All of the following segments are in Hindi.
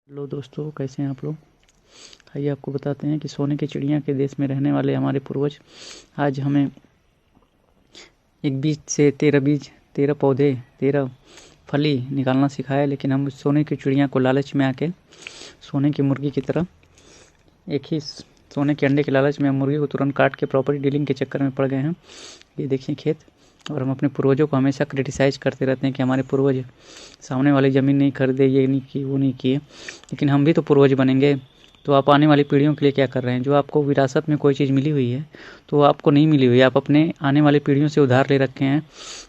हेलो दोस्तों, कैसे हैं आप लोग। आइए आपको बताते हैं कि सोने की चिड़िया के देश में रहने वाले हमारे पूर्वज आज हमें एक बीज से 13 पौधे 13 फली निकालना सिखाया। लेकिन हम सोने की चिड़िया को लालच में आके सोने की मुर्गी की तरह एक ही सोने के अंडे के लालच में हम मुर्गी को तुरंत काट के प्रॉपर्टी डीलिंग के चक्कर में पड़ गए हैं। ये देखिए खेत। और हम अपने पूर्वजों को हमेशा क्रिटिसाइज करते रहते हैं कि हमारे पूर्वज सामने वाली ज़मीन नहीं खरीदे, ये नहीं किए, वो नहीं किए। लेकिन हम भी तो पूर्वज बनेंगे। तो आप आने वाली पीढ़ियों के लिए क्या कर रहे हैं। जो आपको विरासत में कोई चीज़ मिली हुई है तो वो आपको नहीं मिली हुई है, आप अपने आने वाली पीढ़ियों से उधार ले रखे हैं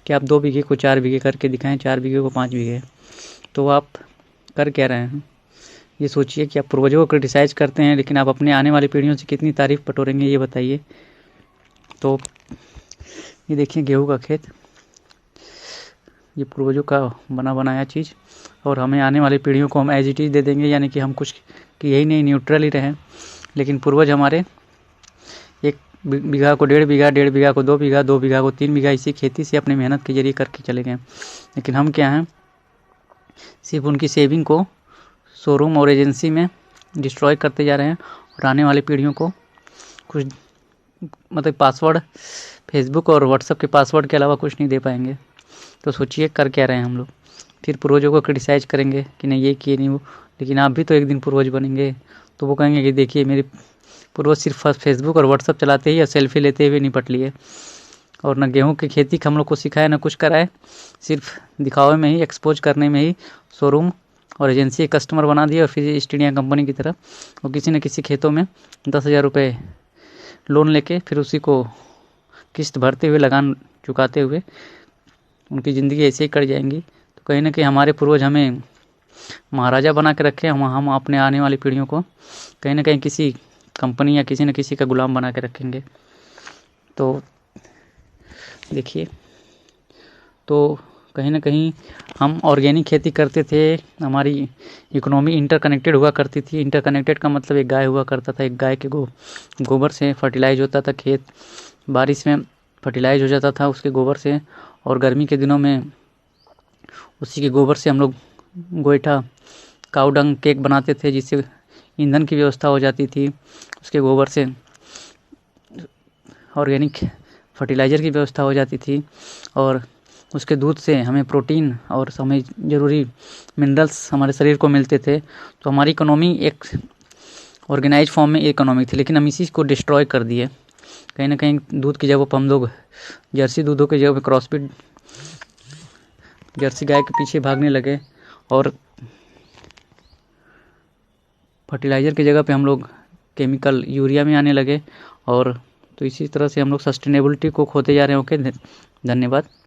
कि आप 2 बीघे को 4 बीघे करके दिखाएं, 4 बीघे को 5 बीघे। तो आप कर क्या रहे हैं। ये सोचिए कि आप पूर्वजों को क्रिटिसाइज करते हैं, लेकिन आप अपने आने वाली पीढ़ियों से कितनी तारीफ बटोरेंगे, ये बताइए। तो ये देखिए गेहूं का खेत, ये पूर्वजों का बना बनाया चीज़, और हमें आने वाली पीढ़ियों को हम एज इट इज़ दे देंगे, यानी कि हम कुछ कि यही नहीं, न्यूट्रल ही रहें। लेकिन पूर्वज हमारे 1 बीघा को 1.5 बीघा, 1.5 बीघा को 2 बीघा, 2 बीघा को 3 बीघा इसी खेती से अपनी मेहनत के जरिए करके चले गए। लेकिन हम क्या हैं, सिर्फ उनकी सेविंग को शोरूम और एजेंसी में डिस्ट्रॉय करते जा रहे हैं और आने वाली पीढ़ियों को कुछ मतलब पासवर्ड, फेसबुक और व्हाट्सएप के पासवर्ड के अलावा कुछ नहीं दे पाएंगे। तो सोचिए कर क्या रहे हैं हम लोग। फिर पूर्वजों को क्रिटिसाइज करेंगे कि नहीं ये किए नहीं वो। लेकिन आप भी तो एक दिन पूर्वज बनेंगे, तो वो कहेंगे कि देखिए मेरे पूर्वज सिर्फ फेसबुक और व्हाट्सएप चलाते ही या सेल्फी लेते हुए निपट लिए, और न गेहूं की खेती हम लोग को सिखाए, न कुछ कराए। सिर्फ दिखावे में ही, एक्सपोज करने में ही शोरूम और एजेंसी कस्टमर बना दिए। और फिर ईस्ट इंडिया कंपनी की तरह वो किसी न किसी खेतों में 10,000 रुपये लोन लेके फिर उसी को किस्त भरते हुए, लगान चुकाते हुए उनकी ज़िंदगी ऐसे ही कट जाएंगी। तो कहीं ना कहीं हमारे पूर्वज हमें महाराजा बना के रखे, हम अपने आने वाली पीढ़ियों को कहीं ना कहीं किसी कंपनी या किसी न किसी का गुलाम बना के रखेंगे। तो देखिए, तो कहीं ना कहीं हम ऑर्गेनिक खेती करते थे, हमारी इकोनॉमी इंटरकनेक्टेड हुआ करती थी। इंटरकनेक्टेड का मतलब एक गाय हुआ करता था, एक गाय के गोबर से फर्टिलाइज होता था खेत, बारिश में फर्टिलाइज हो जाता था उसके गोबर से। और गर्मी के दिनों में उसी के गोबर से हम लोग गोईठा, काऊ डंग केक बनाते थे, जिससे ईंधन की व्यवस्था हो जाती थी। उसके गोबर से ऑर्गेनिक फर्टिलाइज़र की व्यवस्था हो जाती थी, और उसके दूध से हमें प्रोटीन और हमें ज़रूरी मिनरल्स हमारे शरीर को मिलते थे। तो हमारी इकोनॉमी एक ऑर्गेनाइज फॉर्म में इकोनॉमी थी। लेकिन हम इसी को डिस्ट्रॉय कर दिए। कहीं ना कहीं दूध की जगह पर हम लोग जर्सी दूधों की जगह पर क्रॉसब्रीड जर्सी गाय के पीछे भागने लगे, और फर्टिलाइज़र की जगह पे हम लोग केमिकल यूरिया में आने लगे। और तो इसी तरह से हम लोग सस्टेनेबिलिटी को खोते जा रहे हैं। ओके, धन्यवाद।